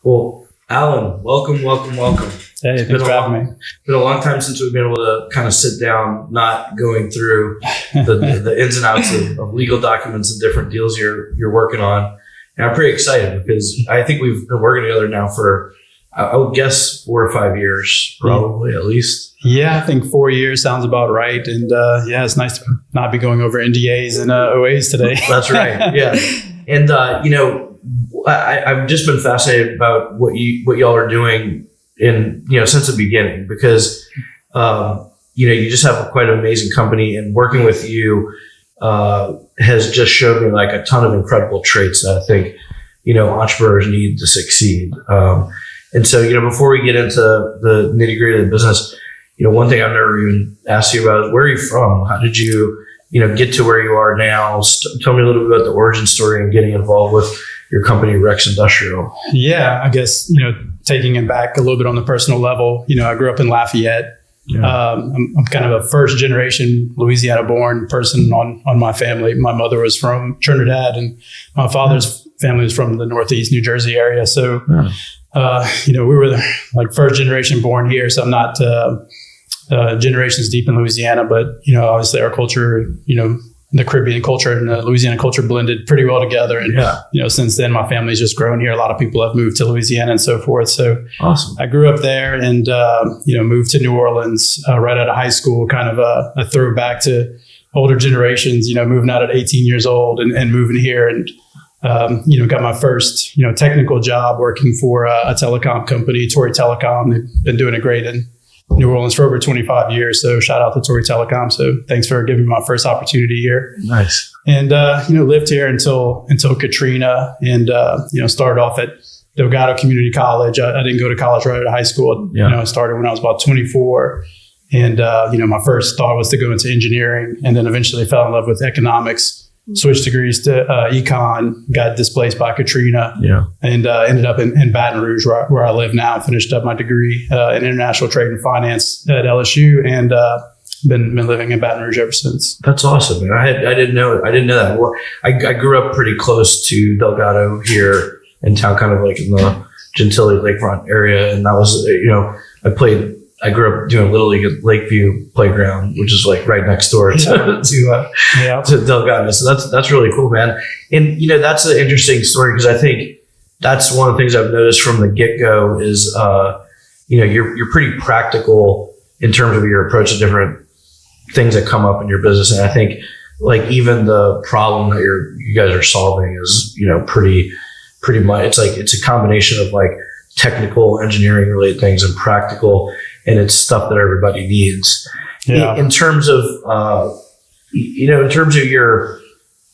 Well, Allan, welcome. Hey, thanks for having me. It's been a long time since we've been able to kind of sit down, not going through the ins and outs of legal documents and different deals you're working on. And I'm pretty excited because I think we've been working together now for, I would guess, 4 or 5 years, probably at least. Yeah, I think 4 years sounds about right. And it's nice to not be going over NDAs and OAs today. That's right. Yeah. And, I've just been fascinated about what y'all are doing since the beginning, because, you just have quite an amazing company, and working with you has just showed me like a ton of incredible traits that I think, entrepreneurs need to succeed. And so, before we get into the nitty gritty of the business, one thing I've never even asked you about is, where are you from? How did you, get to where you are now? Tell me a little bit about the origin story and getting involved with your company, Rex Industrial. Yeah, I guess, taking it back a little bit on the personal level, I grew up in Lafayette. Yeah. I'm kind of a first generation Louisiana born person on my family. My mother was from Trinidad and my father's family was from the Northeast New Jersey area. So, we were like first generation born here. So I'm not generations deep in Louisiana, but, obviously our culture, the Caribbean culture and the Louisiana culture blended pretty well together. And, since then my family's just grown here. A lot of people have moved to Louisiana and so forth. So awesome. I grew up there and, moved to New Orleans right out of high school, kind of a throwback to older generations, moving out at 18 years old and moving here and, got my first, technical job working for a telecom company, Tory Telecom. They've been doing it great in New Orleans for over 25 years. So shout out to Tory Telecom. So thanks for giving me my first opportunity here. Nice. And, lived here until Katrina and, started off at Delgado Community College. I didn't go to college right out of high school. I started when I was about 24. And, my first thought was to go into engineering, and then eventually fell in love with economics. Switched degrees to econ, got displaced by Katrina, and ended up in Baton Rouge, where I live now. Finished up my degree in international trade and finance at LSU, and been living in Baton Rouge ever since. That's awesome, man. I didn't know that. Well, I grew up pretty close to Delgado here in town, kind of like in the Gentilly Lakefront area, and that was I grew up doing Little League at Lakeview Playground, which is like right next door to Delgado. So that's really cool, man. And, that's an interesting story, because I think that's one of the things I've noticed from the get-go is, you're pretty practical in terms of your approach to different things that come up in your business. And I think like even the problem that you guys are solving is, pretty much, it's a combination of like technical engineering related things and practical, and it's stuff that everybody needs. Yeah. In terms of,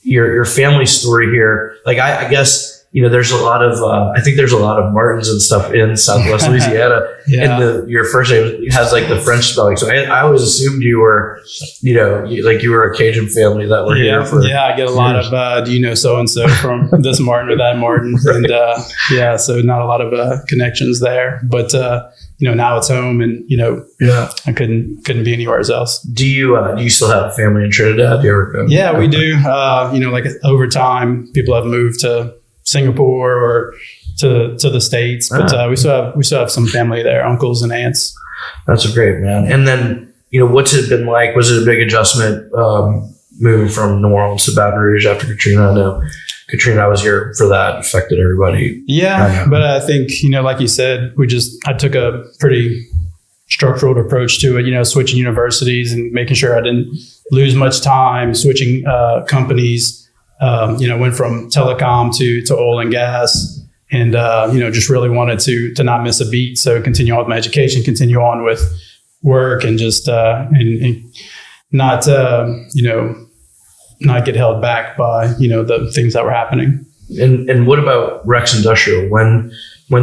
your family story here, like I guess, there's a lot of, I think there's a lot of Martins and stuff in Southwest Louisiana. And your first name has like the French spelling. So I always assumed you were, you were a Cajun family that were here for I get a lot of, do you know so-and-so from this Martin or that Martin? And so not a lot of connections there. But, now it's home, and I couldn't be anywhere else. Do you still have family in Trinidad? Do you ever go? Yeah, we do. Like over time, people have moved to Singapore or to the States, but we still have some family there, uncles and aunts. That's great, man. And then what's it been like? Was it a big adjustment moving from New Orleans to Baton Rouge after Katrina? I know Katrina, I was here for that, affected everybody. Yeah, but I think, like you said, I took a pretty structured approach to it, switching universities and making sure I didn't lose much time, switching companies, went from telecom to oil and gas, and, just really wanted to not miss a beat. So continue on with my education, continue on with work, and just, and not, not get held back by, the things that were happening. And what about Rex Industrial? When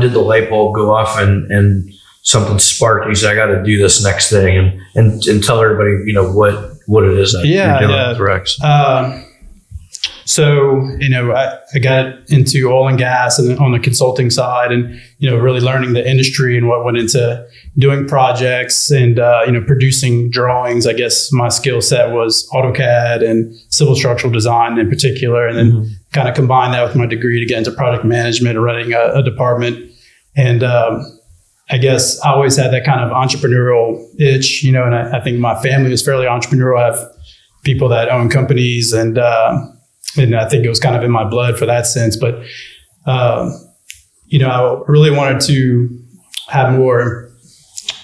did the light bulb go off and something sparked? You said, I got to do this next thing, and tell everybody, what it is that you're doing with Rex. So, I got into oil and gas and on the consulting side, and, really learning the industry and what went into doing projects and, producing drawings. I guess my skill set was AutoCAD and civil structural design in particular, and then kind of combine that with my degree to get into project management and running a department And I guess I always had that kind of entrepreneurial itch, and I think my family is fairly entrepreneurial. I have people that own companies, and I think it was kind of in my blood for that sense. But, I really wanted to have more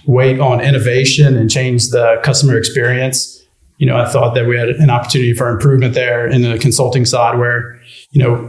weight on innovation and change the customer experience. I thought that we had an opportunity for improvement there in the consulting side where,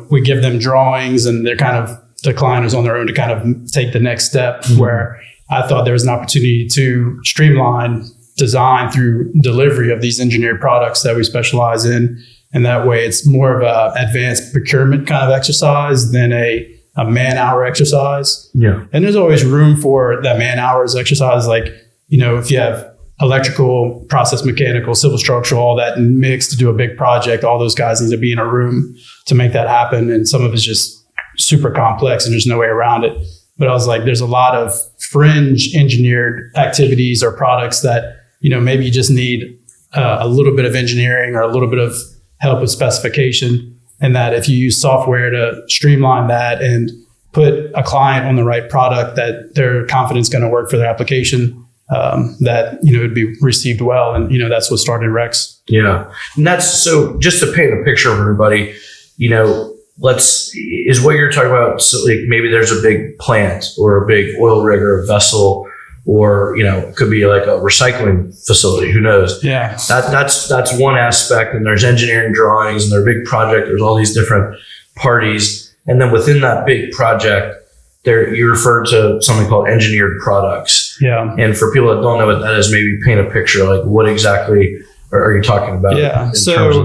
we give them drawings and they're kind of, the client is on their own to kind of take the next step, where I thought there was an opportunity to streamline design through delivery of these engineered products that we specialize in. And that way it's more of a advanced procurement kind of exercise than a man-hour exercise. Yeah. And there's always room for that man-hours exercise. Like, if you have electrical, process mechanical, civil structural, all that mixed to do a big project, all those guys need to be in a room to make that happen. And some of it's just super complex and there's no way around it. But I was like, there's a lot of fringe engineered activities or products that, maybe you just need a little bit of engineering or a little bit of help with specification. And that if you use software to streamline that and put a client on the right product that they're confident is going to work for their application, that, it'd be received well. And, that's what started Rex. Yeah. And that's, so just to paint a picture of everybody, is what you're talking about. So like maybe there's a big plant or a big oil rig or a vessel, or, it could be like a recycling facility. Who knows? Yeah. That's one aspect. And there's engineering drawings and they're a big project. There's all these different parties. And then within that big project, you refer to something called engineered products. Yeah. And for people that don't know what that is, maybe paint a picture, like what exactly are you talking about? Yeah. So,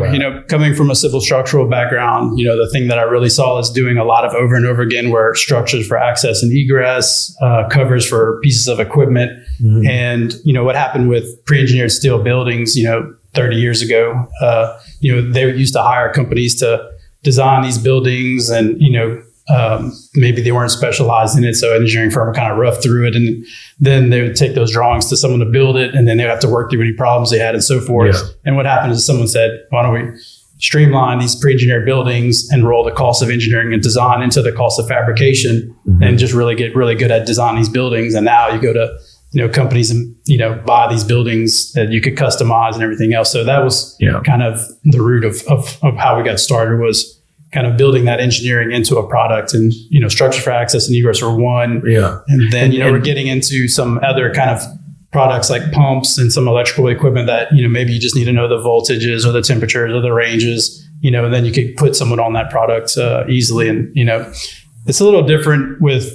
coming from a civil structural background, the thing that I really saw is doing a lot of over and over again were structures for access and egress, covers for pieces of equipment. Mm-hmm. And, what happened with pre-engineered steel buildings, 30 years ago, they used to hire companies to design these buildings and, maybe they weren't specialized in it. So an engineering firm would kind of rough through it. And then they would take those drawings to someone to build it. And then they would have to work through any problems they had and so forth. Yeah. And what happened is someone said, why don't we streamline these pre-engineered buildings and roll the cost of engineering and design into the cost of fabrication, and just really get really good at designing these buildings. And now you go to, companies and, buy these buildings that you could customize and everything else. So that was kind of the root of how we got started, was kind of building that engineering into a product. And, structure for access and egress were one. Yeah. And then, we're getting into some other kind of products like pumps and some electrical equipment that, maybe you just need to know the voltages or the temperatures or the ranges, and then you could put someone on that product easily. And, it's a little different with,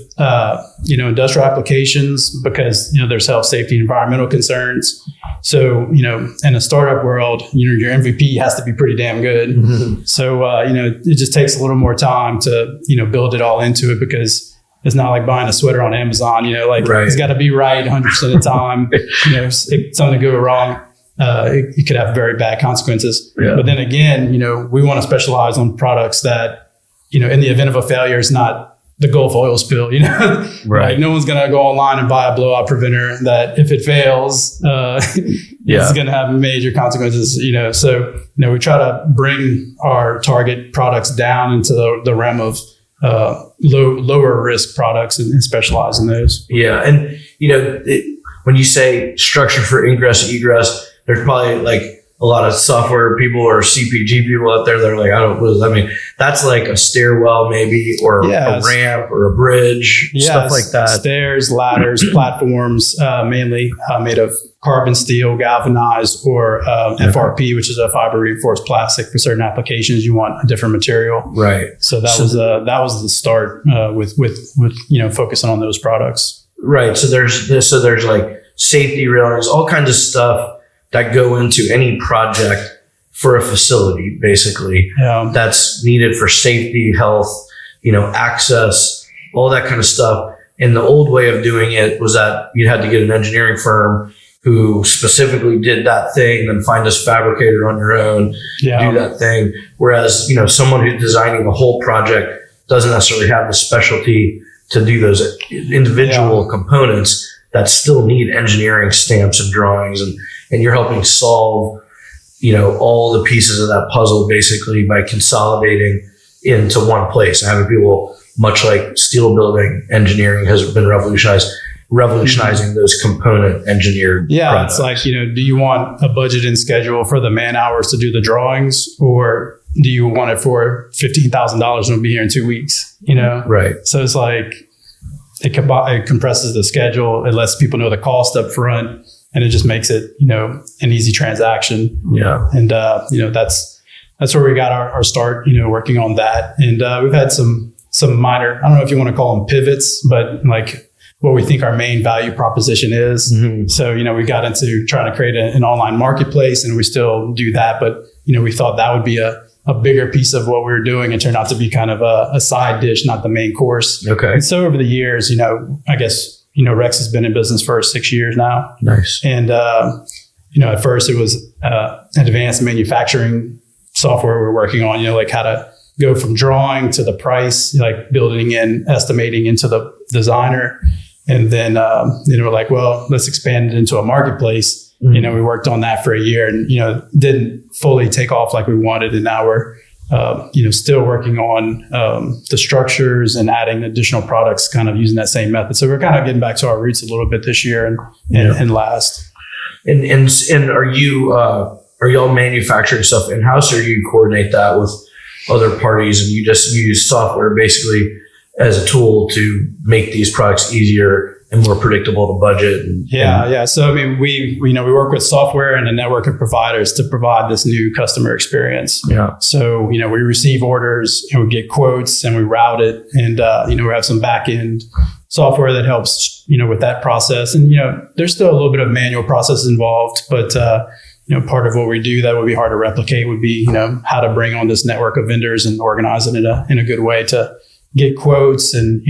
industrial applications because, there's health, safety, environmental concerns. So, in a startup world, your MVP has to be pretty damn good. Mm-hmm. So, it just takes a little more time to, build it all into it, because it's not like buying a sweater on Amazon, right. It's got to be right 100% of the time. If something go wrong, it could have very bad consequences. Yeah. But then again, we want to specialize on products that, in the event of a failure, it's not the Gulf oil spill, right. Like no one's going to go online and buy a blowout preventer that if it fails, it's going to have major consequences, So, we try to bring our target products down into the realm of lower risk products and specialize in those. Yeah. And, when you say structure for ingress, egress, there's probably like a lot of software people or CPG people out there that are like, what does that mean? That's like a stairwell maybe, or a ramp or a bridge, stuff like that. Stairs, ladders, platforms, mainly made of carbon steel, galvanized, or FRP, which is a fiber reinforced plastic. For certain applications, you want a different material. Right. So that was the start with focusing on those products. Right. So there's like safety railings, all kinds of stuff that go into any project for a facility, basically, that's needed for safety, health, access, all that kind of stuff. And the old way of doing it was that you had to get an engineering firm who specifically did that thing, then find a fabricator on your own, do that thing. Whereas, someone who's designing the whole project doesn't necessarily have the specialty to do those individual components that still need engineering stamps and drawings, and you're helping solve, all the pieces of that puzzle basically by consolidating into one place and having people much like steel building engineering has been revolutionizing those component engineered products. It's like, do you want a budget and schedule for the man hours to do the drawings, or do you want it for $15,000 and we'll be here in 2 weeks? Right. So it's like it compresses the schedule. It lets people know the cost up front, and it just makes it, an easy transaction. Yeah. And, that's where we got our start, working on that. And we've had some minor, I don't know if you want to call them pivots, but like what we think our main value proposition is. Mm-hmm. So, we got into trying to create an online marketplace, and we still do that. But, we thought that would be a bigger piece of what we were doing. It turned out to be kind of a side dish, not the main course. Okay. And so over the years, I guess, Rex has been in business for 6 years now. Nice. And, at first it was advanced manufacturing software we're working on, like how to go from drawing to the price, like building in estimating into the designer. And then, we're like, well, let's expand it into a marketplace. Mm-hmm. We worked on that for a year and, didn't fully take off like we wanted. And now we're, still working on the structures and adding additional products, kind of using that same method. So we're kind of getting back to our roots a little bit this year and last. And are y'all manufacturing stuff in-house, or you coordinate that with other parties and you just use software basically as a tool to make these products easier and more predictable to budget? Yeah. So, I mean, we work with software and a network of providers to provide this new customer experience. Yeah. So, we receive orders and we get quotes and we route it. And, we have some back end software that helps, with that process. And, there's still a little bit of manual process involved, but, part of what we do that would be hard to replicate would be, how to bring on this network of vendors and organize it in a good way to get quotes and,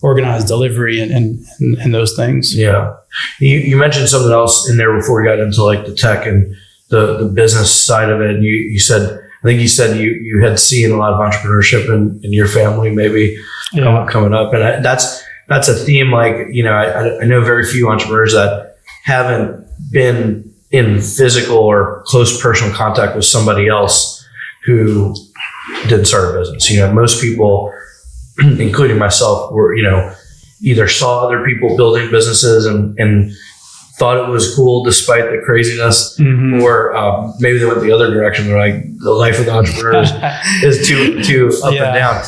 organize delivery and those things. Yeah. You mentioned something else in there before we got into like the tech and the business side of it. And you said you had seen a lot of entrepreneurship in your family, maybe coming up. And that's a theme. Like, I know very few entrepreneurs that haven't been in physical or close personal contact with somebody else who didn't start a business. Most people, including myself, were, either saw other people building businesses and thought it was cool despite the craziness, mm-hmm. or maybe they went the other direction. They're like, the life of the entrepreneur is too up and down.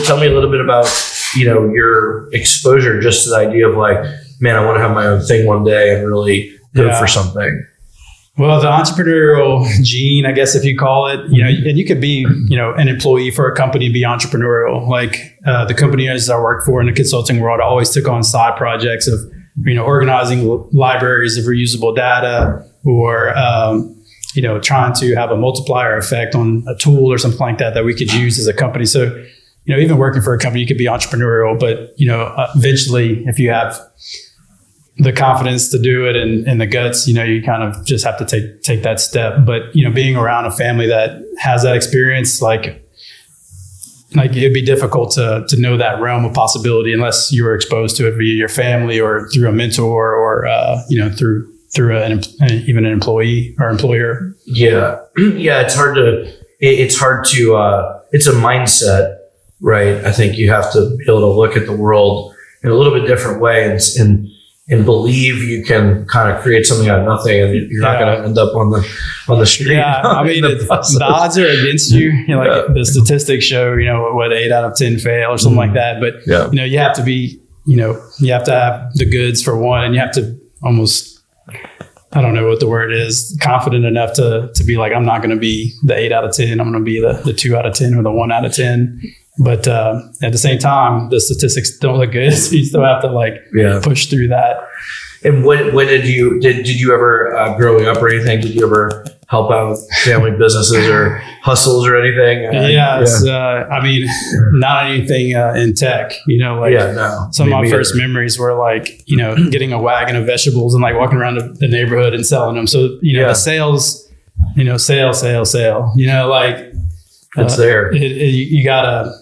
Tell me a little bit about, your exposure just to the idea of like, man, I want to have my own thing one day and really go for something. Well, the entrepreneurial gene, I guess, if you call it, and you could be, an employee for a company and be entrepreneurial. Like the companies I worked for in the consulting world, I always took on side projects of, organizing libraries of reusable data or, trying to have a multiplier effect on a tool or something like that we could use as a company. So, even working for a company, you could be entrepreneurial, but, eventually if you have the confidence to do it and the guts, you kind of just have to take that step. But, being around a family that has that experience, like it'd be difficult to know that realm of possibility unless you were exposed to it via your family or through a mentor or, through even an employee or employer. Yeah. Yeah. It's hard to, it's a mindset, right? I think you have to be able to look at the world in a little bit different way and believe you can kind of create something out of nothing, and you're not going to end up on the street. Yeah, I mean, the odds are against you. The statistics show, 8 out of 10 fail or something like that. But you have to be, you have to have the goods for one, and you have to almost, I don't know what the word is, confident enough to be like, I'm not going to be the 8 out of 10. I'm going to be the 2 out of 10 or the 1 out of 10. But at the same time, the statistics don't look good. So you still have to push through that. And when did you ever, growing up or anything, did you ever help out family businesses or hustles or anything? I mean, not anything in tech, some of my first memories were like, getting a wagon of vegetables and like walking around the neighborhood and selling them. So, the sales, sale, it's there. You gotta,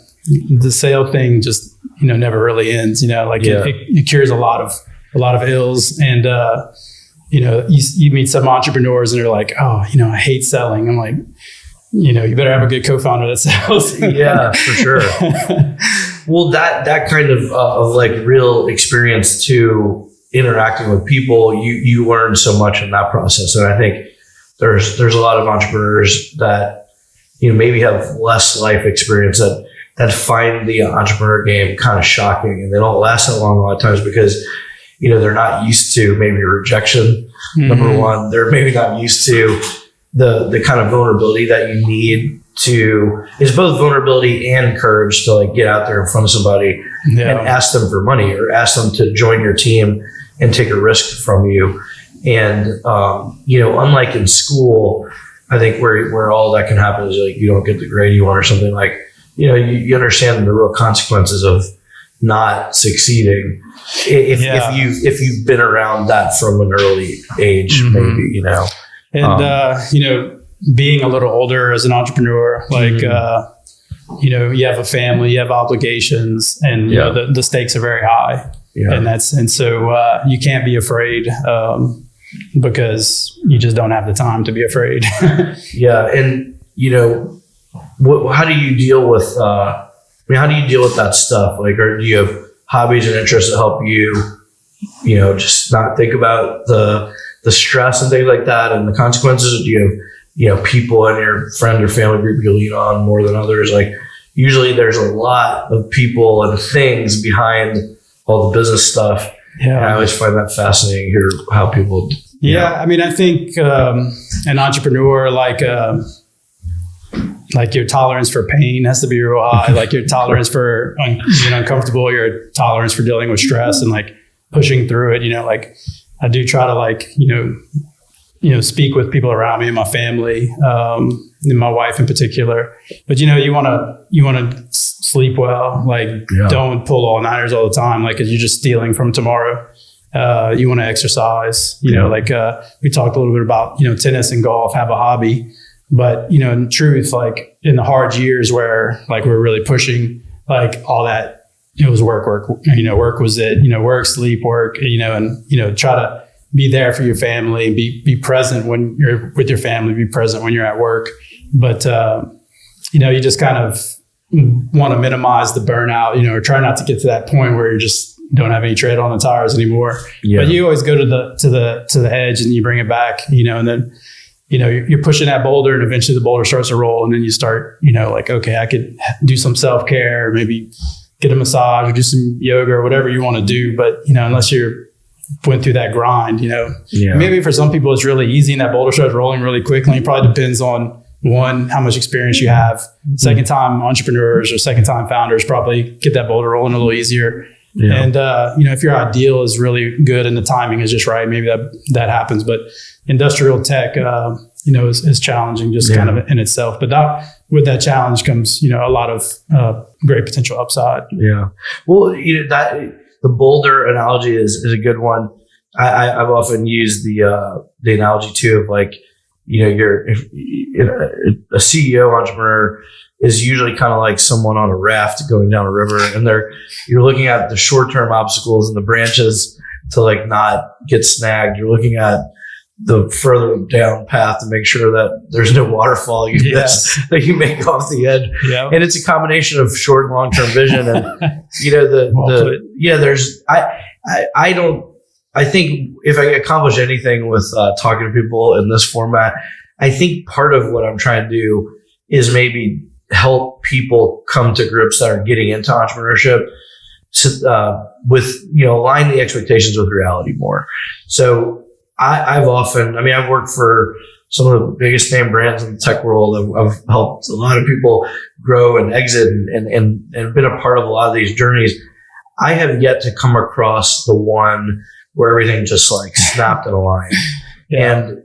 the sale thing just, never really ends, it cures a lot of ills. And, you meet some entrepreneurs and they're like, oh, I hate selling. I'm like, you better have a good co-founder that sells. Yeah, for sure. Well, that kind of like real experience to interacting with people, you learn so much in that process. And I think there's a lot of entrepreneurs that, maybe have less life experience that find the entrepreneur game kind of shocking, and they don't last that long a lot of times because, they're not used to maybe rejection. Number one, they're maybe not used to the kind of vulnerability that you need is both vulnerability and courage to like get out there in front of somebody and ask them for money or ask them to join your team and take a risk from you. And, unlike in school, I think where all that can happen is like, you don't get the grade you want or something, like, you understand the real consequences of not succeeding if you've been around that from an early age, maybe, And, being a little older as an entrepreneur, like, you have a family, you have obligations, and the stakes are very high. Yeah. And so you can't be afraid because you just don't have the time to be afraid. Yeah. And, how do you deal with, how do you deal with that stuff? Like, or do you have hobbies and interests that help you, just not think about the stress and things like that and the consequences? Or do you have, people in your friend or family group you lean on more than others? Like, usually there's a lot of people and things behind all the business stuff. Yeah. And I always find that fascinating to hear how people. Yeah. I mean, I think an entrepreneur, like your tolerance for pain has to be real high. Like your tolerance for being uncomfortable, your tolerance for dealing with stress and like pushing through it. Like I do try to like, speak with people around me and my family, and my wife in particular. But you want to sleep well. Like don't pull all-nighters all the time. Like, 'cause you're just stealing from tomorrow. You want to exercise. Like we talked a little bit about tennis and golf, have a hobby. But in truth, like in the hard years where like we're really pushing, like all that, it was work. Work was it. Work, sleep, work. And try to be there for your family, be present when you're with your family, be present when you're at work. But, you just kind of want to minimize the burnout, or try not to get to that point where you just don't have any tread on the tires anymore. Yeah. But you always go to the edge and you bring it back, and then, you're pushing that boulder and eventually the boulder starts to roll. And then you start, like, okay, I could do some self-care, maybe get a massage or do some yoga or whatever you want to do. But, unless you're went through that grind, maybe for some people it's really easy and that boulder starts rolling really quickly. It probably depends on one, how much experience you have. Second time entrepreneurs or second time founders probably get that boulder rolling a little easier. Yeah. And, if your ideal is really good and the timing is just right, maybe that happens. But industrial tech, is challenging just kind of in itself. But with that challenge comes, a lot of great potential upside. Yeah. Well, the boulder analogy is a good one. I've often used the analogy too of like, a CEO entrepreneur is usually kind of like someone on a raft going down a river, and you're looking at the short-term obstacles and the branches to like not get snagged. You're looking at the further down path to make sure that there's no waterfall that you make off the edge. Yeah. And it's a combination of short and long-term vision. And, I think if I accomplish anything with talking to people in this format, I think part of what I'm trying to do is maybe help people come to grips that are getting into entrepreneurship with, align the expectations with reality more. So I've worked for some of the biggest name brands in the tech world. I've helped a lot of people grow and exit and been a part of a lot of these journeys. I have yet to come across the one where everything just like snapped in a line. Yeah. And,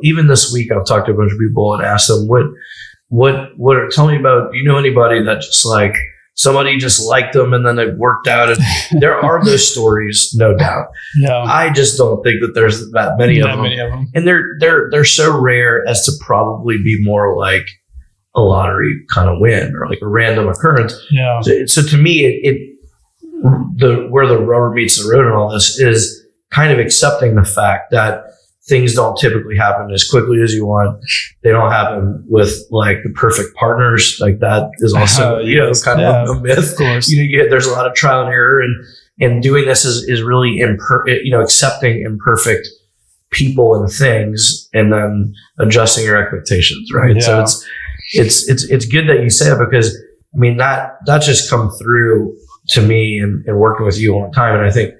even this week I've talked to a bunch of people and asked them, tell me about, do you know anybody that just like somebody just liked them and then it worked out? And there are those stories, no doubt. Yeah. I just don't think that there's that many of them. And they're so rare as to probably be more like a lottery kind of win or like a random occurrence. Yeah. So to me, where the rubber meets the road and all this is kind of accepting the fact that things don't typically happen as quickly as you want. They don't happen with like the perfect partners. Like that is also, kind of a myth. Of course. There's a lot of trial and error, and doing this is really accepting imperfect people and things and then adjusting your expectations. Right. Yeah. So it's good that you say it, because I mean, that just come through to me and working with you all the time. And I think,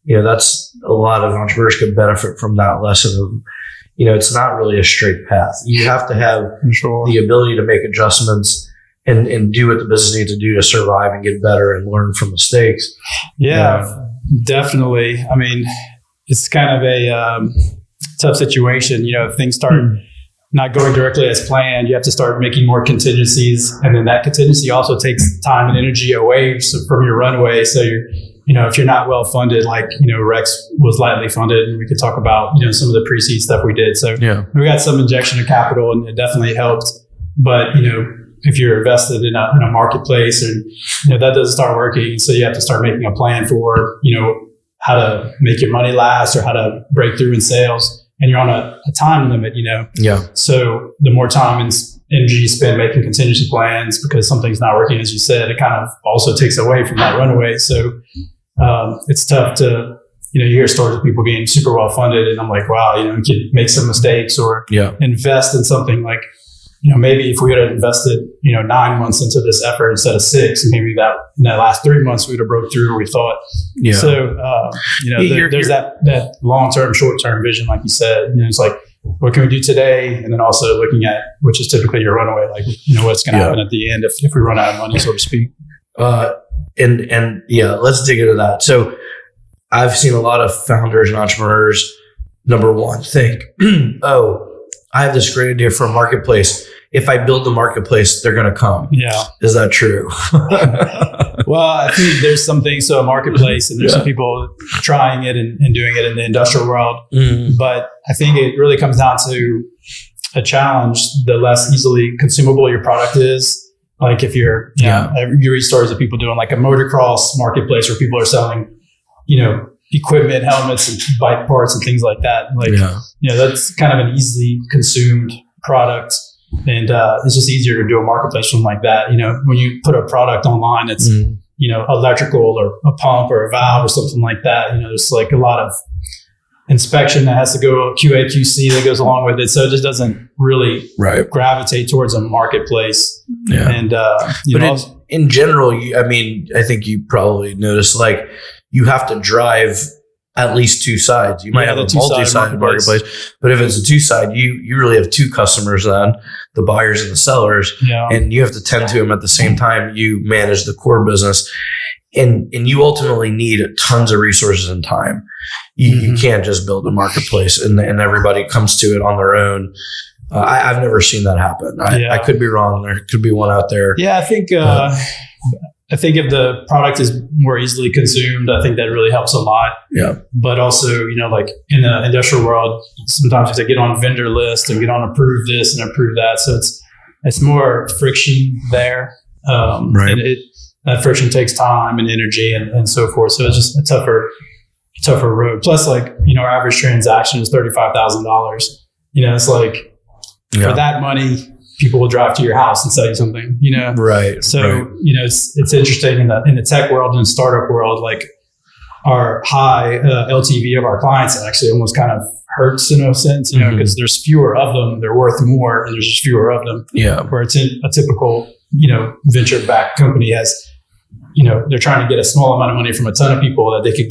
that's a lot of entrepreneurs could benefit from that lesson of, it's not really a straight path. You have to have the ability to make adjustments and do what the business needs to do to survive and get better and learn from mistakes. Yeah, definitely. I mean, it's kind of a tough situation. If things start not going directly as planned, you have to start making more contingencies. And then that contingency also takes time and energy away from your runway. So if you're not well funded, like, Rex was lightly funded, and we could talk about, some of the pre-seed stuff we did. So we got some injection of capital, and it definitely helped. But, if you're invested in a marketplace, and, that doesn't start working. So you have to start making a plan for, how to make your money last or how to break through in sales. And you're on a time limit, So the more time and energy you spend making contingency plans because something's not working, as you said, it kind of also takes away from that runaway. So it's tough to, you hear stories of people getting super well funded, and I'm like, wow, you could make some mistakes or invest in something like, maybe if we had invested, 9 months into this effort instead of 6, maybe that in that last 3 months we would have broke through where we thought. Yeah. So, there's that long-term, short-term vision, like you said. It's like, what can we do today? And then also looking at, which is typically your runaway, like, what's going to happen at the end if we run out of money, so to speak. Let's dig into that. So I've seen a lot of founders and entrepreneurs, number one, think, I have this great idea for a marketplace. If I build the marketplace, they're going to come. Yeah. Is that true? Well, I think there's some things, so a marketplace, and there's some people trying it and doing it in the industrial world. Mm-hmm. But I think it really comes down to a challenge. The less easily consumable your product is. Like if you read stories of people doing like a motocross marketplace where people are selling, equipment, helmets, and bike parts and things like that. Like, that's kind of an easily consumed product. And it's just easier to do a marketplace from like that. When you put a product online, it's, electrical or a pump or a valve or something like that. There's like a lot of inspection that has to go, QA, QC that goes along with it. So it just doesn't really gravitate towards a marketplace. Yeah. And, in general, I think you probably noticed, like, you have to drive at least two sides. You might have a multi-sided marketplace, but if it's a two-side, you really have two customers then, the buyers and the sellers, and you have to tend to them at the same time you manage the core business. And you ultimately need tons of resources and time. You can't just build a marketplace and everybody comes to it on their own. I've never seen that happen. I could be wrong. There could be one out there. Yeah, I think if the product is more easily consumed, I think that really helps a lot. Yeah. But also, like in the industrial world, sometimes you have to get on vendor list and get on approve this and approve that. So it's more friction there. And that friction takes time and energy and so forth. So it's just a tougher road. Plus, like, our average transaction is $35,000. It's like for that money, people will drive to your house and sell you something, Right. So, it's interesting in the tech world and startup world, like our high LTV of our clients actually almost kind of hurts in a sense, because there's fewer of them, they're worth more, and there's just fewer of them. Yeah. Where it's a typical, venture-backed company has, they're trying to get a small amount of money from a ton of people that they could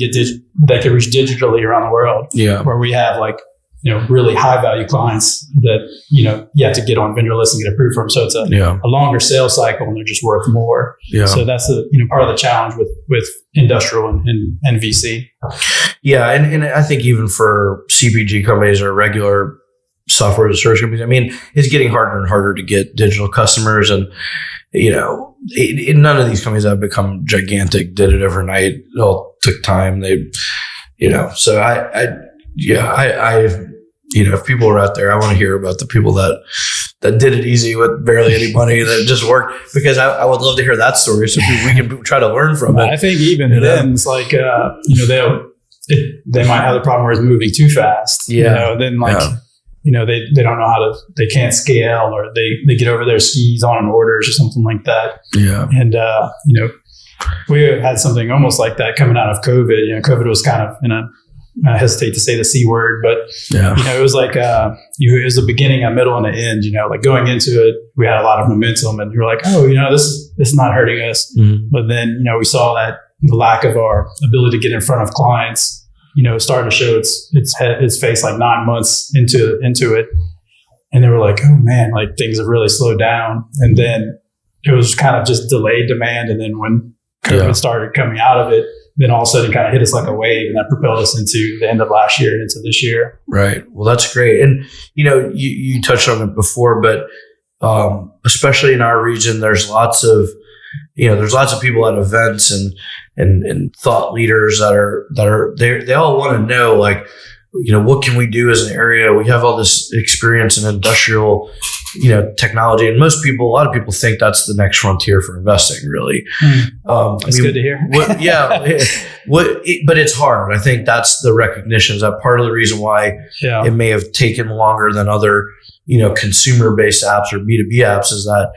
that could reach digitally around the world. Yeah. Where we have like, really high value clients that, you have to get on vendor lists and get approved from. So it's a longer sales cycle and they're just worth more. Yeah. So that's part of the challenge with industrial and VC. Yeah. And I think even for CPG companies or regular software as a service companies, it's getting harder and harder to get digital customers. And, none of these companies that have become gigantic did it overnight. It all took time. So if people are out there, I want to hear about the people that did it easy with barely any money, that it just worked, because I would love to hear that story so we can try to learn from it. I think even then it's like, they might have the problem where it's moving too fast. Yeah. Then they don't know they can't scale, or they get over their skis on orders or something like that. Yeah. And, we had something almost like that coming out of COVID. COVID was kind of I hesitate to say the C word, but it was like it was a beginning, a middle, and an end. Like going into it, we had a lot of momentum, and you were like, oh, this is not hurting us. Mm-hmm. But then we saw that the lack of our ability to get in front of clients, started to show its face like 9 months into it, and they were like, oh man, like things have really slowed down. And then it was kind of just delayed demand, and then when COVID started coming out of it, then all of a sudden it kind of hit us like a wave, and that propelled us into the end of last year and into this year. Right. Well, that's great. And, you touched on it before, but especially in our region, there's lots of people at events and thought leaders they all want to know, like, what can we do as an area? We have all this experience in industrial, technology, and a lot of people think that's the next frontier for investing, really. That's good to hear. But it's hard. I think that's the recognition. Is that part of the reason why it may have taken longer than other, consumer-based apps or B2B apps, is that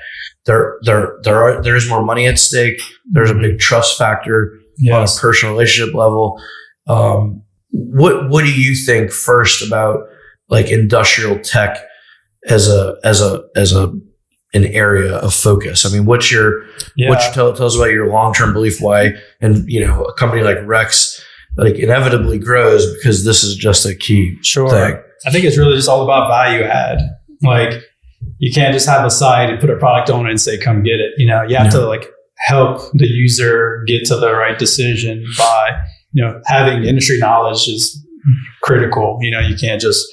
there's more money at stake. There's a big trust factor on a personal relationship level. What do you think first about like industrial tech as an area of focus? I mean, tell us about your long-term belief why, and a company like Rex like inevitably grows because this is just a key thing. I think it's really just all about value add. Like, you can't just have a site and put a product on it and say, come get it. You have to like help the user get to the right decision by, having industry knowledge is critical. You can't just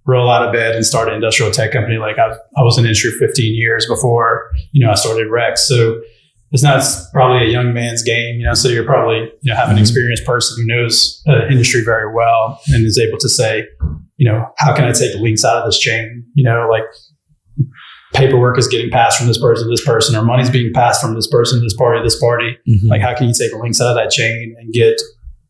roll out of bed and start an industrial tech company. Like I was in industry 15 years before, I started Rex. So it's probably a young man's game, so you're probably, have an experienced person who knows industry very well and is able to say, how can I take links out of this chain? Like paperwork is getting passed from this person to this person, or money's being passed from this person to this party to this party. Mm-hmm. Like, how can you take links out of that chain and get,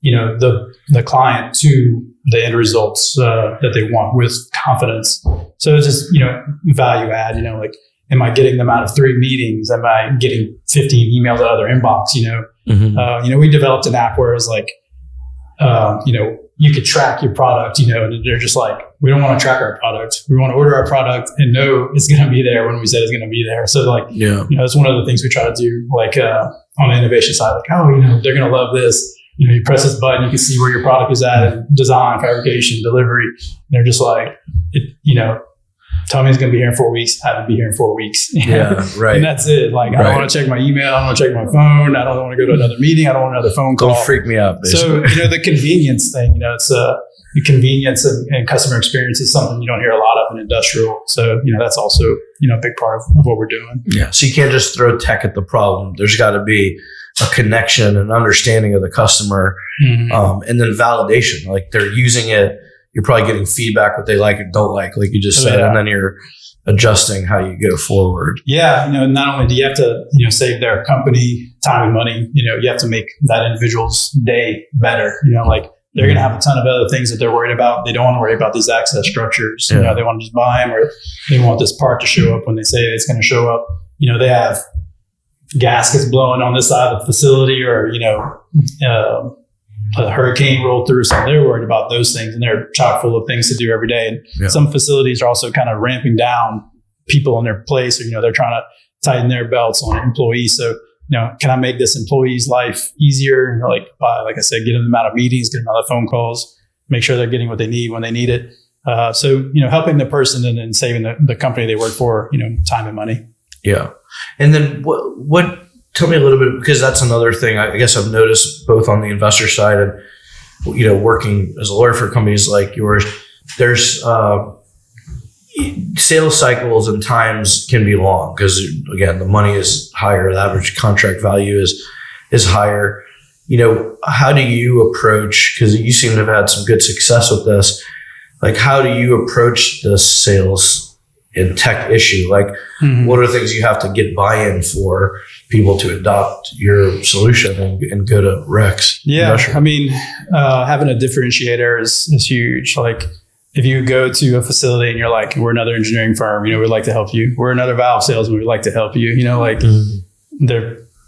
the client to the end results that they want with confidence? So it's just, value add, like, am I getting them out of 3 meetings? Am I getting 15 emails out of their inbox? Mm-hmm. We developed an app where it was like, you could track your product, and they're just like, we don't want to track our product. We want to order our product and know it's going to be there when we said it's going to be there. So like, it's one of the things we try to do, like on the innovation side, like, they're going to love this. You press this button, you can see where your product is at in design, fabrication, delivery. And they're just like, tell me it's going to be here in 4 weeks. Have it be here in 4 weeks. Yeah, right. And that's it. Like, I don't want to check my email. I don't want to check my phone. I don't want to go to another meeting. I don't want another phone call. Don't freak me out, basically. So, the convenience thing, it's the convenience and customer experience is something you don't hear a lot of in industrial. So, that's also, a big part of what we're doing. Yeah. So you can't just throw tech at the problem. There's got to be a connection and understanding of the customer, and then validation. Like, they're using it. You're probably getting feedback what they like and don't like you just said, and then you're adjusting how you go forward. Yeah, not only do you have to, save their company time and money, you have to make that individual's day better. Like, they're going to have a ton of other things that they're worried about. They don't want to worry about these access structures. They want to just buy them, or they want this part to show up when they say it's going to show up. They have gaskets blowing on this side of the facility, or, a hurricane rolled through, so they're worried about those things, and they're chock full of things to do every day. And some facilities are also kind of ramping down people in their place, or, they're trying to tighten their belts on employees. So, can I make this employee's life easier? Like I said, get them out of meetings, get them out of phone calls, make sure they're getting what they need when they need it. So, helping the person and then saving the company they work for, time and money. Yeah. And then what tell me a little bit, because that's another thing I guess I've noticed both on the investor side and, working as a lawyer for companies like yours, there's sales cycles and times can be long because, again, the money is higher. The average contract value is higher. How do you approach, because you seem to have had some good success with this, like, how do you approach the sales and tech issue? Like, what are things you have to get buy-in for people to adopt your solution and go to Rex? Yeah, I mean, having a differentiator is huge. Like, if you go to a facility and you're like, we're another engineering firm, we'd like to help you. We're another valve salesman, we'd like to help you.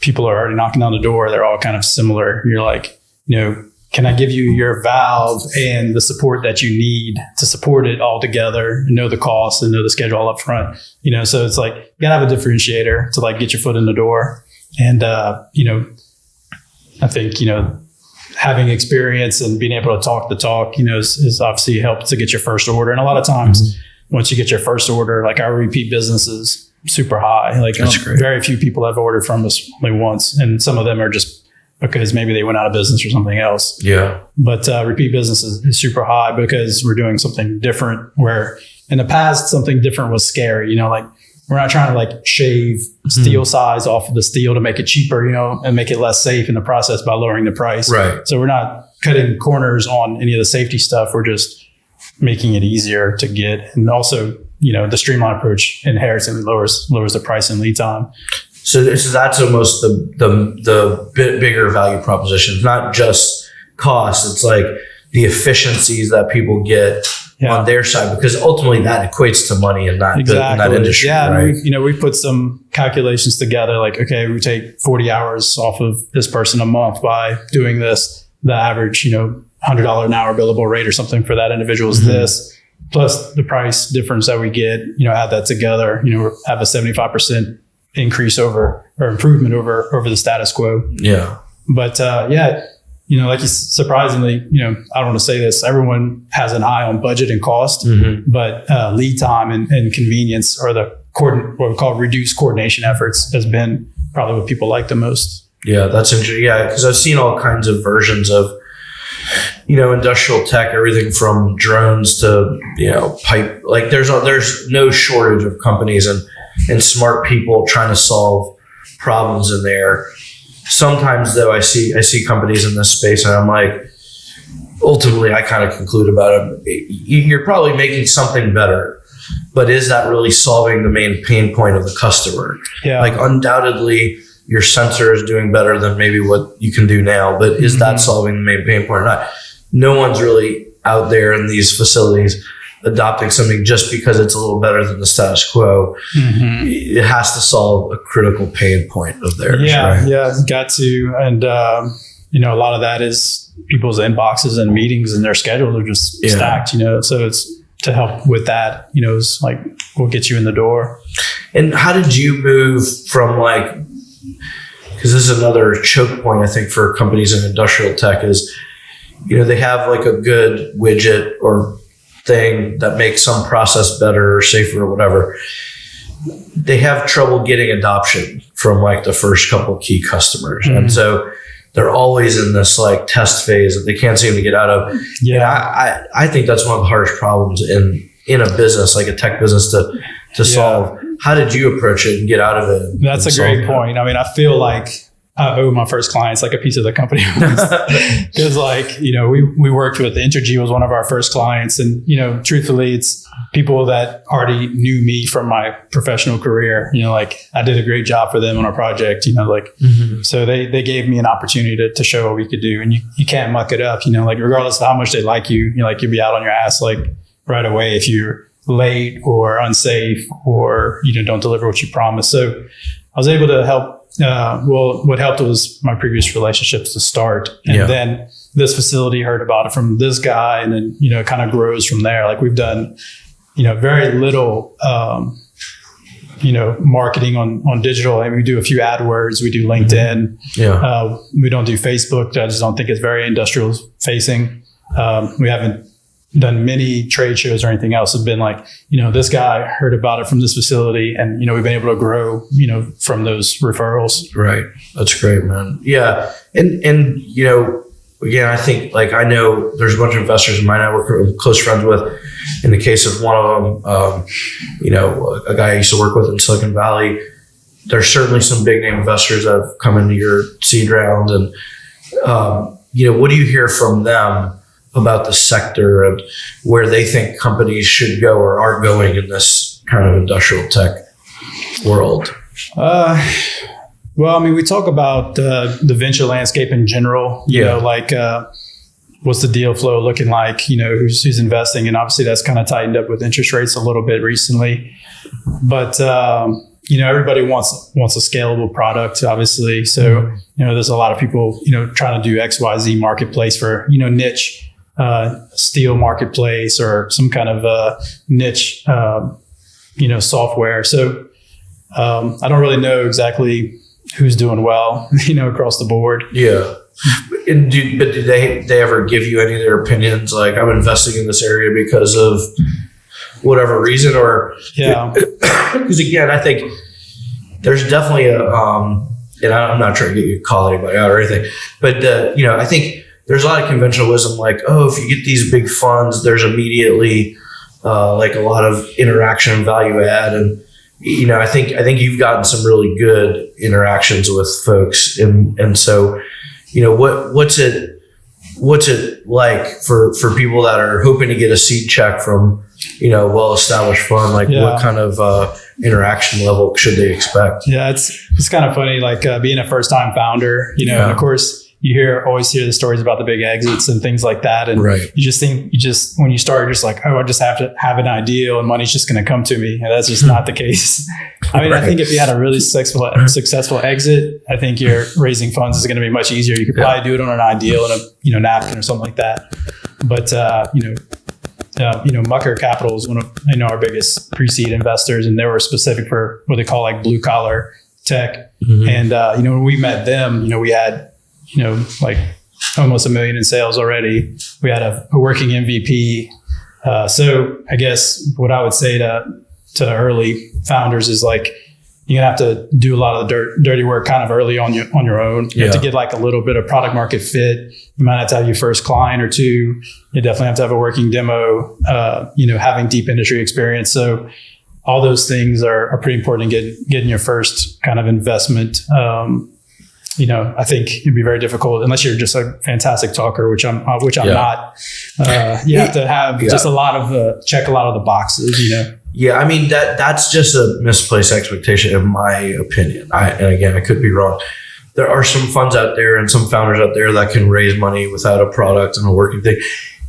People are already knocking on the door. They're all kind of similar. You're like, can I give you your valve and the support that you need to support it all together, know the cost and know the schedule all up front, so it's like, you gotta have a differentiator to like get your foot in the door. And, I think, having experience and being able to talk the talk, is obviously helped to get your first order. And a lot of times once you get your first order, like our repeat business is super high. Like very few people have ordered from us only once. And some of them are just because maybe they went out of business or something else. Yeah. But repeat business is super high because we're doing something different, where in the past, something different was scary, like we're not trying to like shave steel size off of the steel to make it cheaper, and make it less safe in the process by lowering the price. Right. So we're not cutting corners on any of the safety stuff. We're just making it easier to get. And also, the streamline approach inherently lowers the price and lead time. So that's almost the bit bigger value proposition. It's not just cost. It's like the efficiencies that people get on their side, because ultimately that equates to money in that industry. Yeah. Right? And we've put some calculations together, like, okay, we take 40 hours off of this person a month by doing this. The average, $100 an hour billable rate or something for that individual is this, plus the price difference that we get, add that together, have a 75% increase or improvement over the status quo. Yeah. But like surprisingly, I don't want to say this, everyone has an eye on budget and cost, but lead time and convenience, or what we call reduced coordination efforts, has been probably what people like the most. Yeah, that's interesting. Yeah, because I've seen all kinds of versions of, industrial tech, everything from drones to, pipe. Like there's no shortage of companies and smart people trying to solve problems in there. Sometimes though, I see companies in this space and I'm like, ultimately I kind of conclude about it. You're probably making something better, but is that really solving the main pain point of the customer? Yeah. Like undoubtedly your sensor is doing better than maybe what you can do now, but is that solving the main pain point or not? No one's really out there in these facilities adopting something just because it's a little better than the status quo. It has to solve a critical pain point of theirs. Yeah, right? Yeah, got to. And, a lot of that is people's inboxes and meetings and their schedules are just stacked, so it's to help with that, it's like, we'll get you in the door. And how did you move from because this is another choke point, I think, for companies in industrial tech is, they have like a good widget or thing that makes some process better or safer or whatever. They have trouble getting adoption from the first couple key customers. And so they're always in this test phase that they can't seem to get out of. Yeah. And I think that's one of the hardest problems in a business, like a tech business to solve. How did you approach it and get out of it? That's a great point. I mean, I feel like I owe my first clients like a piece of the company. Because we worked with Entergy was one of our first clients. And, truthfully, it's people that already knew me from my professional career. I did a great job for them on a project, so they gave me an opportunity to show what we could do. And you can't muck it up, regardless of how much they like you, you'll be out on your ass right away if you're late or unsafe or don't deliver what you promised. So I was able to help. What helped was my previous relationships to start. And then this facility heard about it from this guy, and then, it kind of grows from there. We've done, very little, marketing on digital. And we do a few AdWords, we do LinkedIn. We don't do Facebook. I just don't think it's very industrial facing. We haven't done many trade shows or anything else. It's been this guy heard about it from this facility, and, we've been able to grow, from those referrals. Right. That's great, man. Yeah. And again, I think I know there's a bunch of investors in my network I'm close friends with. In the case of one of them, a guy I used to work with in Silicon Valley, there's certainly some big name investors that have come into your seed round. And, what do you hear from them about the sector and where they think companies should go or are going in this kind of industrial tech world? Well, I mean, we talk about the venture landscape in general, you know, like what's the deal flow looking like, you know, who's investing. And obviously that's kind of tightened up with interest rates a little bit recently. But, you know, everybody wants a scalable product, obviously. So, you know, there's a lot of people, you know, trying to do XYZ marketplace for, you know, niche steel marketplace or some kind of niche, you know, software. So I don't really know exactly who's doing well, you know, across the board. Yeah. And do they ever give you any of their opinions? Like, I'm investing in this area because of whatever reason, or because again, I think there's definitely a and I'm not trying to get you to call anybody out or anything, but you know, I think there's a lot of conventional wisdom, like, oh, if you get these big funds, there's immediately like a lot of interaction and value add, and you know, I think you've gotten some really good interactions with folks, and so, you know, what's it like for people that are hoping to get a seed check from, you know, well-established fund? Like, what kind of interaction level should they expect? Yeah, it's kind of funny, like being a first-time founder, you know, and of course you always hear the stories about the big exits and things like that. And you just think, when you start, you're just like, oh, I just have to have an ideal and money's just going to come to me. And that's just not the case. I mean, I think if you had a really successful exit, I think your raising funds is going to be much easier. You could probably do it on an ideal and a, you know, napkin or something like that. But, you know, Mucker Capital is one of, you know, our biggest pre-seed investors, and they were specific for what they call like blue collar tech. And, you know, when we met them, you know, we had, you know, like almost $1 million in sales already. We had a working MVP. So I guess what I would say to early founders is, like, you're gonna have to do a lot of the dirty work kind of early on your own. You have to get like a little bit of product market fit. You might have to have your first client or two. You definitely have to have a working demo, you know, having deep industry experience. So all those things are pretty important in getting your first kind of investment. You know, I think it'd be very difficult unless you're just a fantastic talker, which I'm not. You have to have just a lot of check a lot of the boxes, you know. Yeah, I mean, that's just a misplaced expectation, in my opinion. And again, I could be wrong. There are some funds out there and some founders out there that can raise money without a product and a working thing,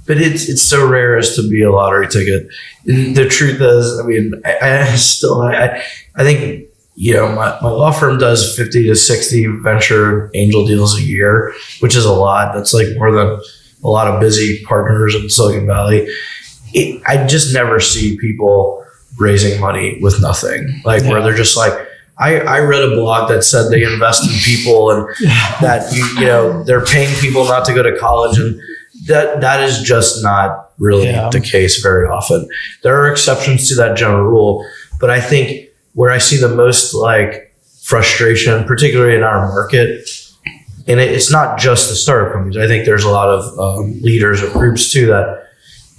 but it's so rare as to be a lottery ticket. The truth is, I mean, I think, you know, my law firm does 50 to 60 venture angel deals a year, which is a lot. That's like more than a lot of busy partners in Silicon Valley. I just never see people raising money with nothing, like where they're just like, I read a blog that said they invest in people and that, you know, they're paying people not to go to college, and that is just not really the case very often. There are exceptions to that general rule, but I think where I see the most like frustration, particularly in our market, and it's not just the startup companies. I think there's a lot of leaders or groups too that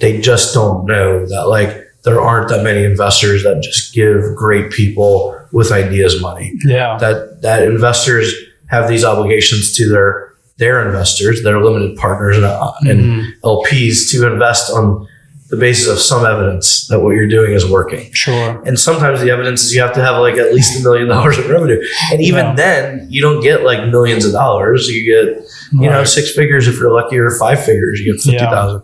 they just don't know that, like, there aren't that many investors that just give great people with ideas money. Yeah. That investors have these obligations to their investors, their limited partners and LPs, to invest on the basis of some evidence that what you're doing is working. Sure. And sometimes the evidence is you have to have like at least $1 million in revenue. And even then you don't get like millions of dollars. You get, you know, 6 figures if you're lucky, or 5 figures. You get 50,000,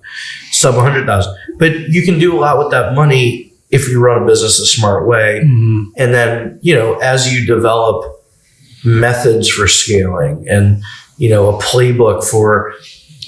sub 100,000. But you can do a lot with that money if you run a business a smart way. And then, you know, as you develop methods for scaling and, you know, a playbook for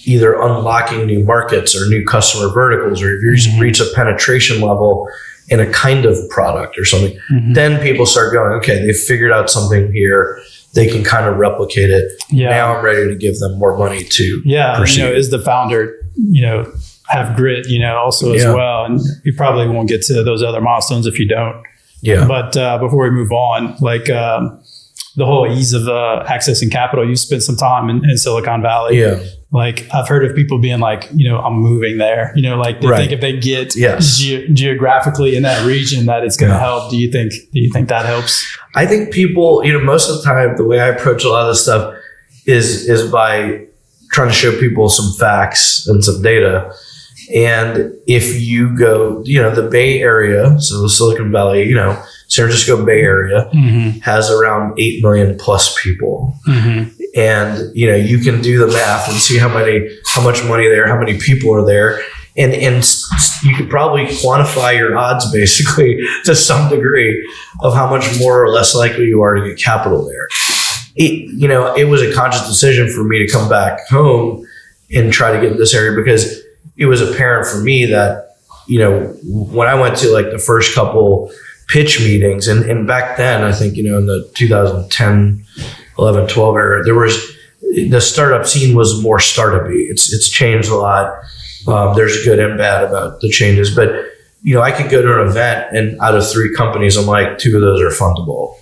either unlocking new markets or new customer verticals, or if you reach a penetration level in a kind of product or something, then people start going, okay, they've figured out something here. They can kind of replicate it. Now I'm ready to give them more money to pursue. You know, as the founder, you know, have grit, you know, also as well. And you probably won't get to those other milestones if you don't. But before we move on, like the whole ease of accessing capital, you spent some time in Silicon Valley. Like, I've heard of people being like, you know, I'm moving there, you know, like they think if they get geographically in that region that it's going to help. Do you think that helps? I think people, you know, most of the time, the way I approach a lot of this stuff is by trying to show people some facts and some data. And if you go, the Bay Area, so the Silicon Valley, San Francisco Bay Area has around 8 million plus people. And, you can do the math and see how much money there, how many people are there. And you could probably quantify your odds basically to some degree of how much more or less likely you are to get capital there. It was a conscious decision for me to come back home and try to get in this area because it was apparent for me that, when I went to like the first couple pitch meetings and back then, I think, in the 2010, 11, 12 era, the startup scene was more startup-y. It's changed a lot. There's good and bad about the changes, but I could go to an event and out of 3 companies, I'm like, 2 of those are fundable.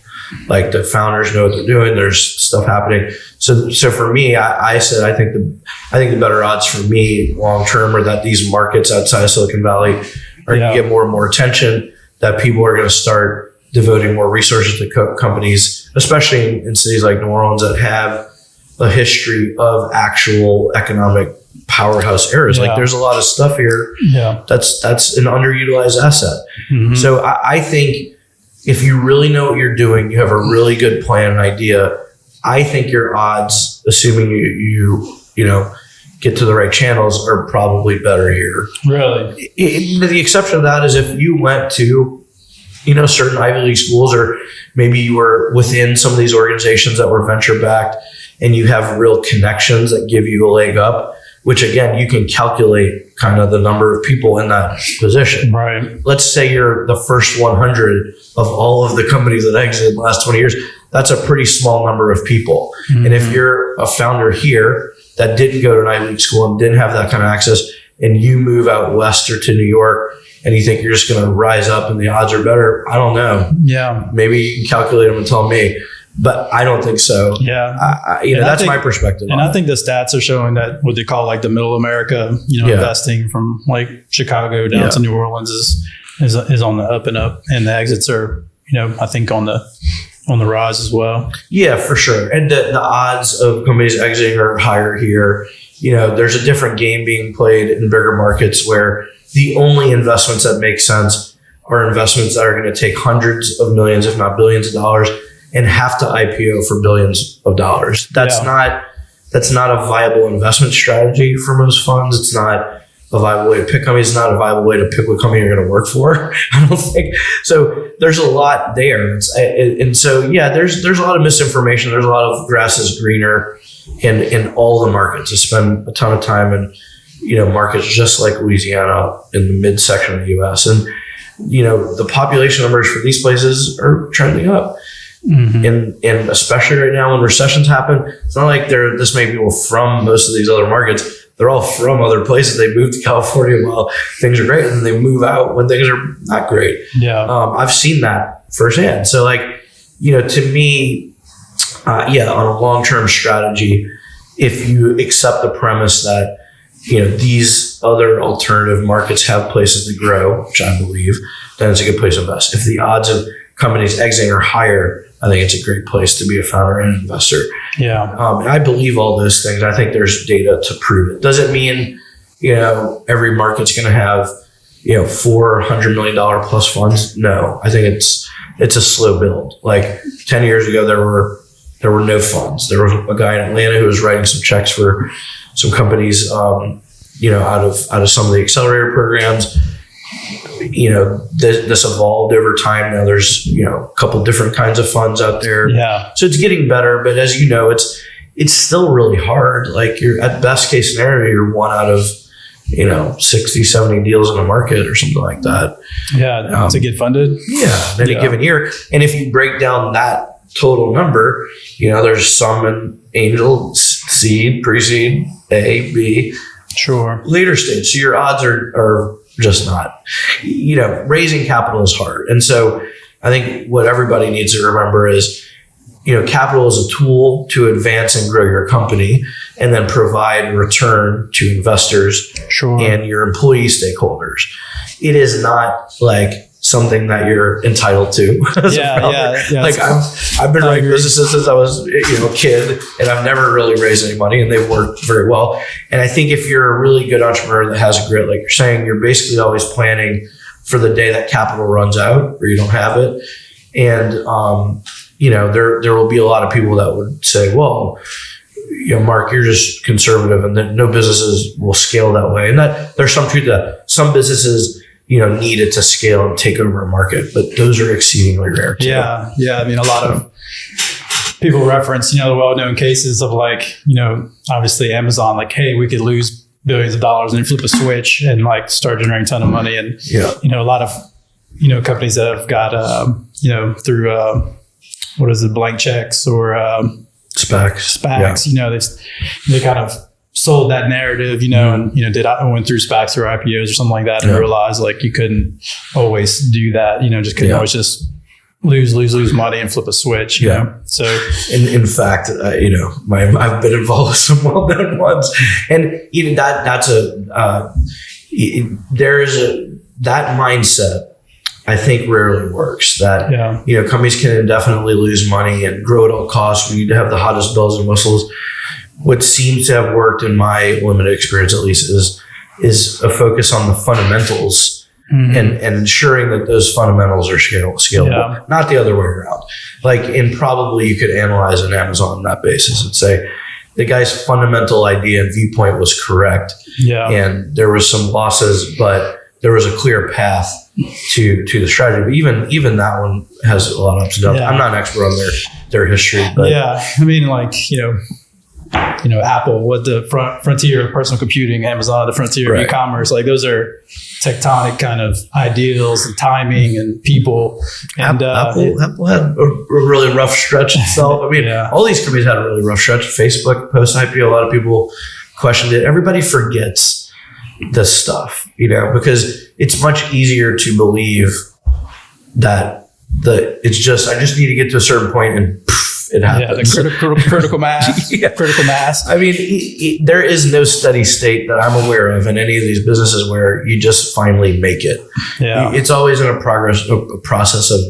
Like the founders know what they're doing. There's stuff happening. So for me, I said, I think the better odds for me long term are that these markets outside of Silicon Valley are going to get more and more attention, that people are going to start devoting more resources to companies, especially in cities like New Orleans that have a history of actual economic powerhouse areas. Like there's a lot of stuff here that's an underutilized asset. So I think if you really know what you're doing, you have a really good plan and idea, I think your odds, assuming you get to the right channels, are probably better here. Really? The exception of that is if you went to, certain Ivy League schools, or maybe you were within some of these organizations that were venture backed and you have real connections that give you a leg up, which again, you can calculate kind of the number of people in that position. Right. Let's say you're the first 100 of all of the companies that exited in the last 20 years. That's a pretty small number of people. And if you're a founder here that didn't go to an Ivy League school and didn't have that kind of access, and you move out west or to New York and you think you're just going to rise up and the odds are better, I don't know. Yeah. Maybe you can calculate them and tell me. But I don't think so. Yeah. That's my perspective. And I think the stats are showing that what they call like the middle America, investing from like Chicago down to New Orleans is on the up and up, and the exits are, I think on the rise as well. Yeah, for sure. And the odds of companies exiting are higher here. There's a different game being played in bigger markets where the only investments that make sense are investments that are going to take hundreds of millions, if not billions of dollars, and have to IPO for billions of dollars. That's not a viable investment strategy for most funds. It's not a viable way to pick companies. It's not a viable way to pick what company you're going to work for. I don't think so. There's a lot there, and so there's a lot of misinformation. There's a lot of grass is greener in all the markets. I spend a ton of time in markets just like Louisiana in the midsection of the U.S. and the population numbers for these places are trending up. And especially right now when recessions happen, it's not like they're this many people from most of these other markets. They're all from other places. They move to California while things are great, and they move out when things are not great. I've seen that firsthand. So to me, on a long-term strategy, if you accept the premise that these other alternative markets have places to grow, which I believe, then it's a good place to invest. If the odds of companies exiting are higher, I think it's a great place to be a founder and an investor. And I believe all those things. I think there's data to prove it. Does it mean, every market's going to have, $400 million plus funds? No, I think it's a slow build. Like 10 years ago, there were no funds. There was a guy in Atlanta who was writing some checks for some companies, out of some of the accelerator programs. This evolved over time. Now there's, a couple different kinds of funds out there. So it's getting better, but as it's still really hard. Like you're at best case scenario, you're one out of, 60, 70 deals in a market or something like that. To get funded. In a given year. And if you break down that total number, there's some in angel, seed, pre-seed, A, B, later stage. So your odds are just not, raising capital is hard. And so I think what everybody needs to remember is, capital is a tool to advance and grow your company and then provide return to investors and your employee stakeholders. It is not like something that you're entitled to. Like I've been running businesses since I was a kid, and I've never really raised any money, and they've worked very well. And I think if you're a really good entrepreneur that has grit, like you're saying, you're basically always planning for the day that capital runs out or you don't have it. And there will be a lot of people that would say, well, Mark, you're just conservative, and that no businesses will scale that way. And that there's some truth to that. Some businesses, need it to scale and take over a market, but those are exceedingly rare too. Yeah. I mean, a lot of people reference, the well-known cases of obviously Amazon, hey, we could lose billions of dollars and then flip a switch and start generating a ton of money. And, a lot of, companies that have got, through, blank checks or, SPACs, they kind of sold that narrative, and went through SPACs or IPOs or something like that, and realized you couldn't always do that, just couldn't always just lose money and flip a switch. You know? So in fact, I've been involved with some well-known ones, and even that mindset, I think, rarely works. That companies can indefinitely lose money and grow at all costs. We need to have the hottest bells and whistles. What seems to have worked in my limited experience, at least, is a focus on the fundamentals and ensuring that those fundamentals are scalable, not the other way around. And probably you could analyze an Amazon on that basis and say the guy's fundamental idea and viewpoint was correct, and there was some losses, but there was a clear path to the strategy. But even that one has a lot of ups and downs. I'm not an expert on their history, but I mean, Apple, what the frontier of personal computing, Amazon, the frontier of e-commerce, those are tectonic kind of ideals and timing and people. And Apple had a really rough stretch itself. I mean, all these companies had a really rough stretch. Facebook post IPO, a lot of people questioned it. Everybody forgets this stuff, because it's much easier to believe that it's just, I just need to get to a certain point and it happens. The critical mass. Critical mass. I mean, there is no steady state that I'm aware of in any of these businesses where you just finally make it. It's always in a process of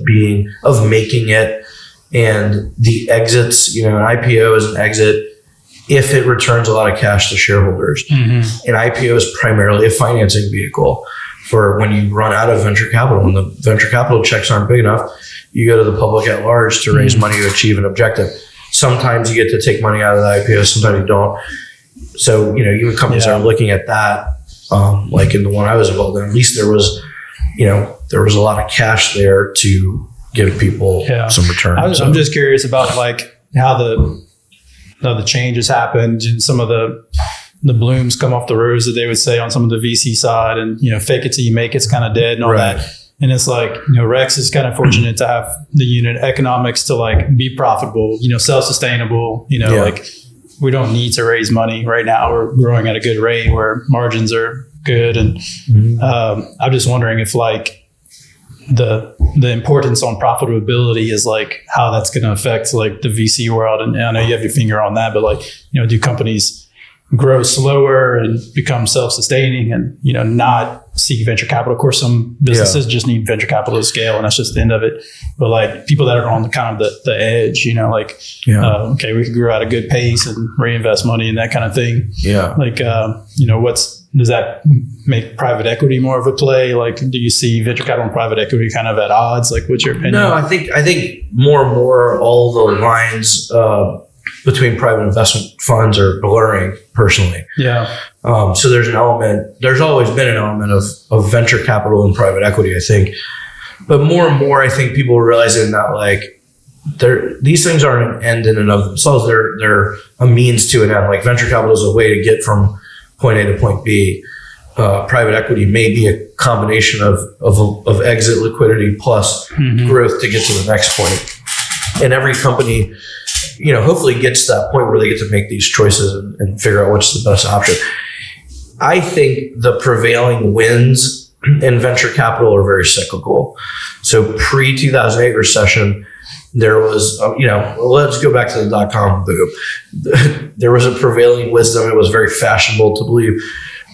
making it, and the exits. An IPO is an exit if it returns a lot of cash to shareholders. An IPO is primarily a financing vehicle for when you run out of venture capital. When the venture capital checks aren't big enough, you go to the public at large to raise money to achieve an objective. Sometimes you get to take money out of the IPO, sometimes you don't. So, even companies are looking at that, in the one I was involved in, at least there was a lot of cash there to give people some return. I'm just curious about how the changes happened and some of the blooms come off the rose that they would say on some of the VC side, and fake it till you make it's kind of dead and all that. And it's Rex is kind of fortunate to have the unit economics to be profitable, self-sustainable, we don't need to raise money right now. We're growing at a good rate where margins are good. And I'm just wondering if the importance on profitability is how that's going to affect the VC world. And I know you have your finger on that, but do companies grow slower and become self-sustaining and, not seek venture capital? Of course, some businesses just need venture capital to scale, and that's just the end of it. But people that are on the edge, okay, we could grow at a good pace and reinvest money and that kind of thing. Does that make private equity more of a play? Do you see venture capital and private equity kind of at odds? What's your opinion? No, I think more and more all the lines between private investment funds are blurring personally. So there's always been an element of venture capital and private equity, I think. But more and more, I think people are realizing that these things aren't an end in and of themselves. They're a means to an end. Venture capital is a way to get from point A to point B. Private equity may be a combination of exit liquidity plus growth to get to the next point. And every company, hopefully gets to that point where they get to make these choices and figure out what's the best option. I think the prevailing winds in venture capital are very cyclical. So pre-2008 recession, there was, let's go back to the dot-com boom. There was a prevailing wisdom. It was very fashionable to believe,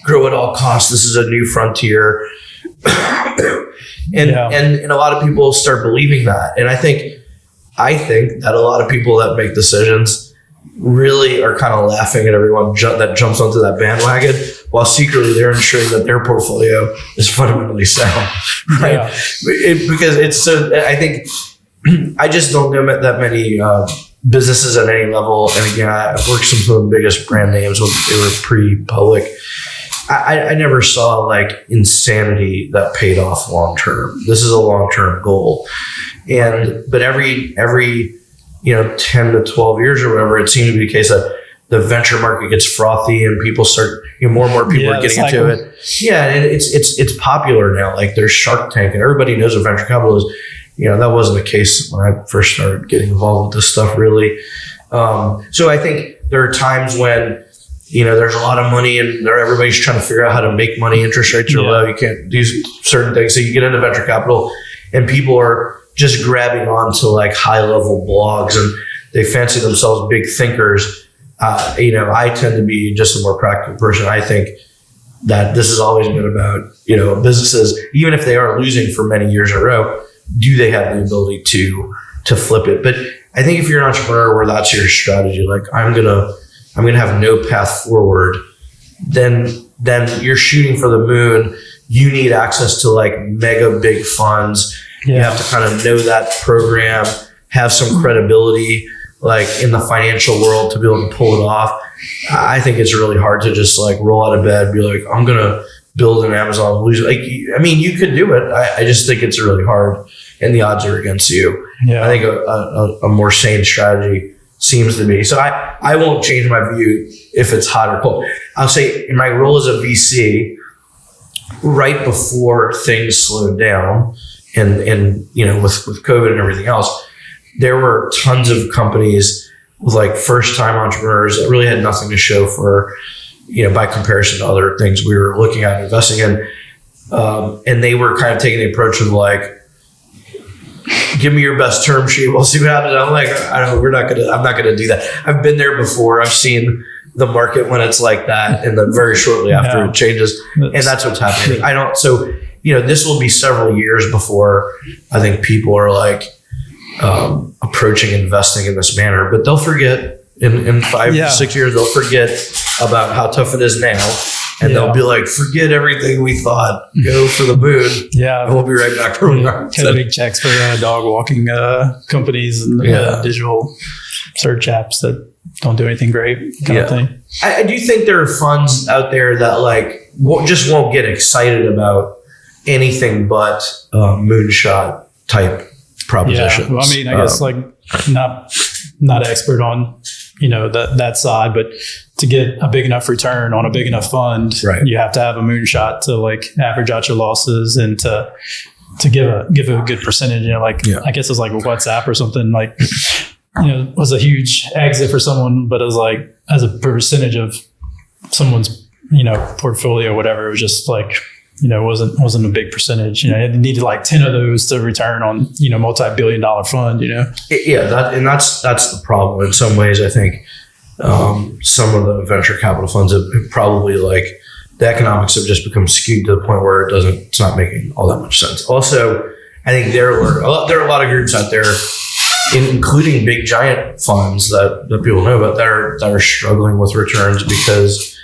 grow at all costs. This is a new frontier. And a lot of people start believing that. And I think that a lot of people that make decisions really are kind of laughing at everyone that jumps onto that bandwagon, while secretly they're ensuring that their portfolio is fundamentally sound, right? Yeah. Because it's so. I think I just don't know that many businesses at any level. And again, I've worked with some of the biggest brand names when they were pre-public. I never saw like insanity that paid off long term. This is a long term goal, but every 10 to 12 years or whatever, it seemed to be the case that the venture market gets frothy and people start, more and more people are getting into it. Yeah, and it's popular now. Like there's Shark Tank, and everybody knows what venture capital is. That wasn't the case when I first started getting involved with this stuff, really. So I think there are times when there's a lot of money and everybody's trying to figure out how to make money. Interest rates are low. You can't do certain things. So you get into venture capital and people are just grabbing onto like high level blogs and they fancy themselves big thinkers. I tend to be just a more practical person. I think that this has always been about, businesses, even if they are losing for many years in a row, do they have the ability to flip it? But I think if you're an entrepreneur where that's your strategy, like I'm gonna have no path forward, then you're shooting for the moon. You need access to like mega big funds. Yeah. You have to kind of know that program, have some credibility like in the financial world to be able to pull it off. I think it's really hard to just like roll out of bed and be like, I'm going to build an Amazon. You could do it. I just think it's really hard and the odds are against you. Yeah. I think a more sane strategy seems to be. So I won't change my view if it's hot or cold. I'll say in my role as a VC, right before things slowed down, and with COVID and everything else, there were tons of companies with like first time entrepreneurs that really had nothing to show for, by comparison to other things we were looking at and investing in. And they were kind of taking the approach of like, give me your best term sheet. We'll see what happens. I'm like, I'm not going to do that. I've been there before. I've seen the market when it's like that. And then very shortly after it changes. And that's what's happening. This will be several years before I think people are like approaching investing in this manner, but they'll forget in 5 to 6 years, they'll forget about how tough it is now. And they'll be like, forget everything we thought, go for the moon. Yeah. And we'll be right back where we are. Big checks for dog walking companies and digital search apps that don't do anything great kind of thing. I do think there are funds out there that like just won't get excited about anything but moonshot type propositions. Yeah, well, I mean, I guess like not expert on that side, but to get a big enough return on a big enough fund, you have to have a moonshot to like average out your losses and to give a good percentage. I guess it's like WhatsApp or something like was a huge exit for someone, but it was like as a percentage of someone's portfolio or whatever, it was just like wasn't a big percentage. It needed like 10 of those to return on, multi-billion-dollar fund, that's the problem. In some ways, I think some of the venture capital funds have probably like the economics have just become skewed to the point where it's not making all that much sense. Also, I think there are a lot of groups out there, including big giant funds that people know about that are struggling with returns because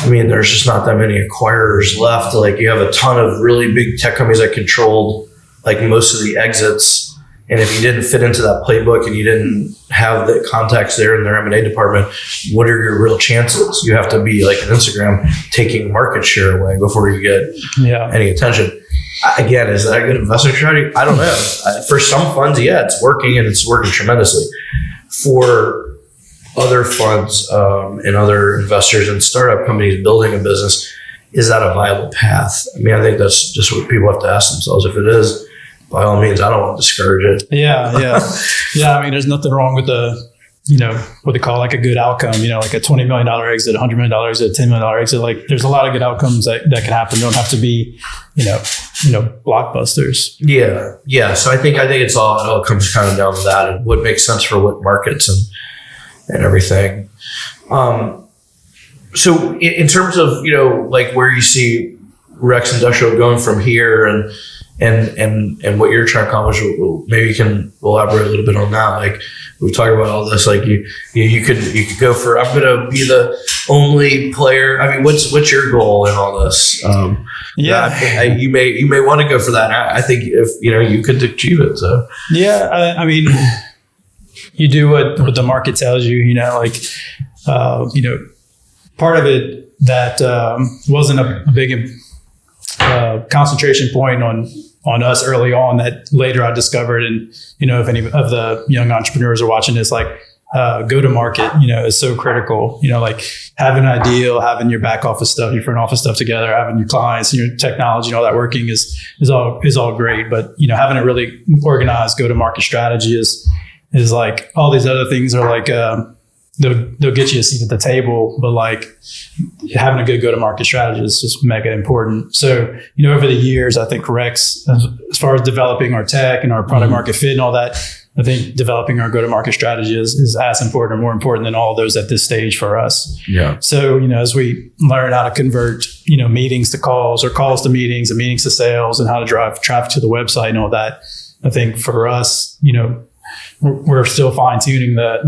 there's just not that many acquirers left. Like you have a ton of really big tech companies that controlled like most of the exits. And if you didn't fit into that playbook and you didn't have the contacts there in their M&A department, what are your real chances? You have to be like an Instagram taking market share away before you get any attention. Again, is that a good investment strategy? I don't know. For some funds, it's working and it's working tremendously. For other funds and other investors and startup companies building a business, is that a viable path? I think that's just what people have to ask themselves. If it is, by all means, I don't want to discourage it. Yeah. There's nothing wrong with what they call like a good outcome, like a $20 million exit, $100 million exit, $10 million exit. Like there's a lot of good outcomes that can happen. Don't have to be, blockbusters. Yeah. So I think it all comes kind of down to that and what makes sense for what markets and everything. So in terms of, like where you see Rex Industrial going from here and what you're trying to accomplish, maybe you can elaborate a little bit on that. Like we've talked about all this, like you could go for, I'm going to be the only player. I mean, what's your goal in all this? You may want to go for that. I think if, you could achieve it. So, yeah, I mean, you do what the market tells you, part of it that wasn't a big concentration point on us early on that later I discovered. And, if any of the young entrepreneurs are watching this, like go to market, is so critical, like having an ideal, having your back office stuff, your front office stuff together, having your clients and your technology and all that working is all great. But, having a really organized go to market strategy is like all these other things are like, they'll get you a seat at the table, but like having a good go-to-market strategy is just mega important. So, over the years, I think Rex, as far as developing our tech and our product market fit and all that, I think developing our go-to-market strategy is as important or more important than all of those at this stage for us. Yeah. So, as we learn how to convert, meetings to calls or calls to meetings and meetings to sales and how to drive traffic to the website and all that, I think for us, we're still fine tuning that,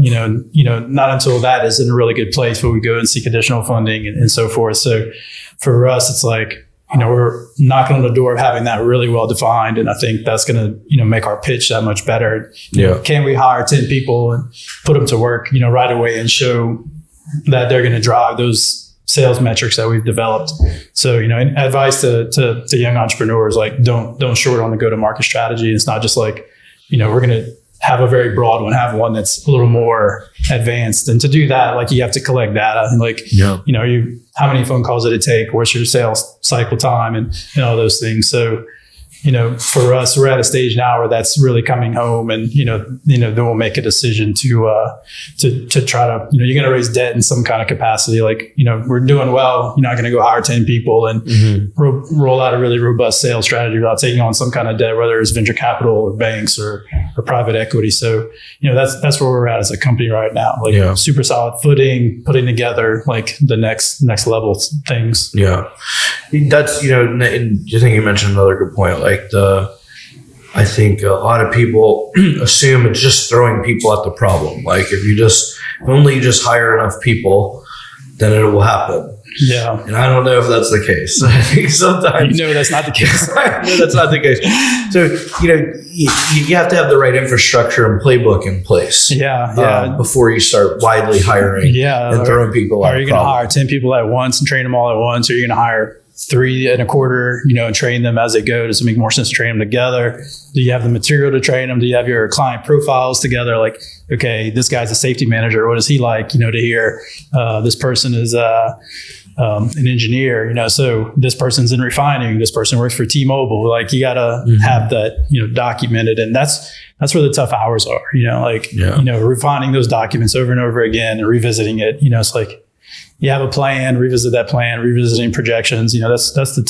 not until that is in a really good place where we go and seek additional funding and so forth. So for us, it's like, we're knocking on the door of having that really well defined. And I think that's going to, make our pitch that much better. Yeah. Can we hire 10 people and put them to work, right away and show that they're going to drive those sales metrics that we've developed? So, advice to young entrepreneurs, like don't short on the go-to-market strategy. It's not just like, we're going to have a very broad one, have one that's a little more advanced. And to do that, like you have to collect data and like, how many phone calls did it take? What's your sales cycle time and all those things. So, for us, we're at a stage now where that's really coming home and, then we'll make a decision to try to, you're going to raise debt in some kind of capacity. Like, we're doing well, you're not going to go hire 10 people and roll out a really robust sales strategy without taking on some kind of debt, whether it's venture capital or banks or private equity. So, that's where we're at as a company right now, like super solid footing, putting together like the next level things. Yeah. That's, and I think you mentioned another good point. Like I think a lot of people assume it's just throwing people at the problem. Like if only you just hire enough people, then it will happen. Yeah. And I don't know if that's the case. I think sometimes that's not the case. That's not the case. So, you have to have the right infrastructure and playbook in place. Before you start widely hiring and throwing people at Are you going to hire 10 people at once and train them all at once? Or are you going to hire 3 and a quarter, and train them as they go? Does it make more sense to train them together? Do you have the material to train them? Do you have your client profiles together? Like, okay, this guy's a safety manager. What is he like, to hear this person is an engineer, so this person's in refining, this person works for T-Mobile. Like you got to have that, documented. And that's where the tough hours are, refining those documents over and over again and revisiting it. It's like, you have a plan, revisit that plan, revisiting projections. That's the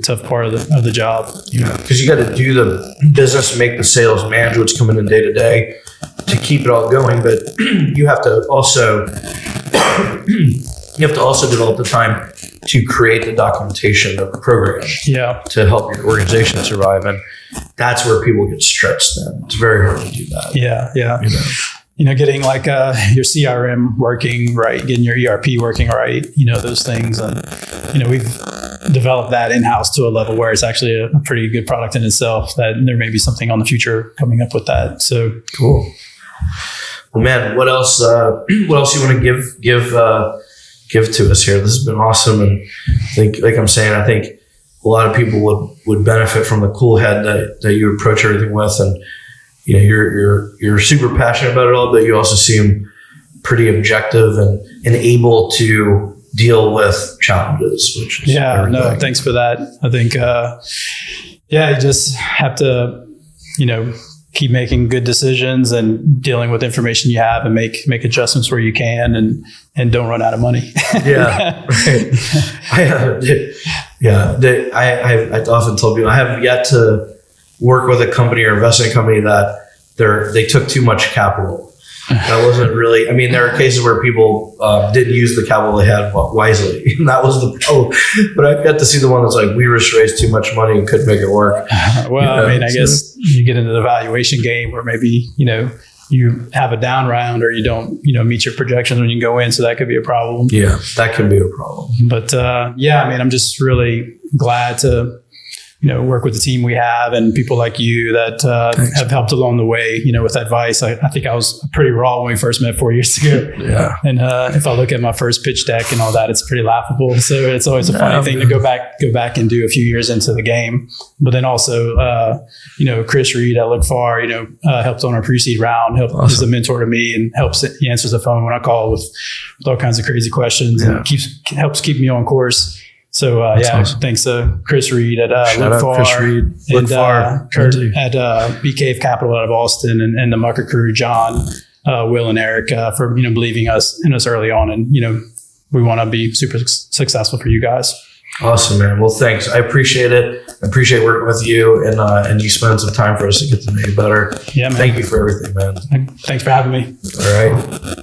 tough part of the job. Because you got to do the business, make the sales, manage what's coming in day to day to keep it all going. But you have to also develop the time to create the documentation of the program. To help your organization survive, and that's where people get stretched. Then it's very hard to do that. Getting like your CRM working right, getting your ERP working right, those things. And, we've developed that in-house to a level where it's actually a pretty good product in itself, that there may be something on the future coming up with that. So cool. Well, man, what else you want to give to us here? This has been awesome. And I think, like I'm saying, I think a lot of people would benefit from the cool head that you approach everything with. And, you're super passionate about it all, but you also seem pretty objective and able to deal with challenges, which is everything. Thanks for that. I think, you just have to, keep making good decisions and dealing with information you have and make adjustments where you can and don't run out of money. Right. I often told people I have yet to work with a company or invest in a company that they took too much capital. That wasn't really, I mean, there are cases where people didn't use the capital they had wisely. And that was the problem. But I've got to see the one that's like, we just raised too much money and couldn't make it work. Well, I mean, I guess you get into the valuation game where maybe, you have a down round or you don't, meet your projections when you go in. So that could be a problem. Yeah, that can be a problem. But I mean, I'm just really glad to, work with the team we have and people like you that have helped along the way, with advice. I think I was pretty raw when we first met 4 years ago. Yeah. And if I look at my first pitch deck and all that, it's pretty laughable. So it's always a funny thing to go back and do a few years into the game. But then also, Chris Reed at Look Far, helped on our pre-seed round, is a mentor to me and he answers the phone when I call with all kinds of crazy questions and helps keep me on course. So, awesome. Thanks to Chris Reed at Look Far, Chris Reed. And Kurt at Bee Cave Capital out of Austin, and the Mucker crew, John, Will, and Eric, for believing in us early on, and we want to be super successful for you guys. Awesome, man. Well, thanks. I appreciate it. I appreciate working with you, and you spend some time for us to get to know you better. Yeah, man. Thank you for everything, man. Thanks for having me. All right.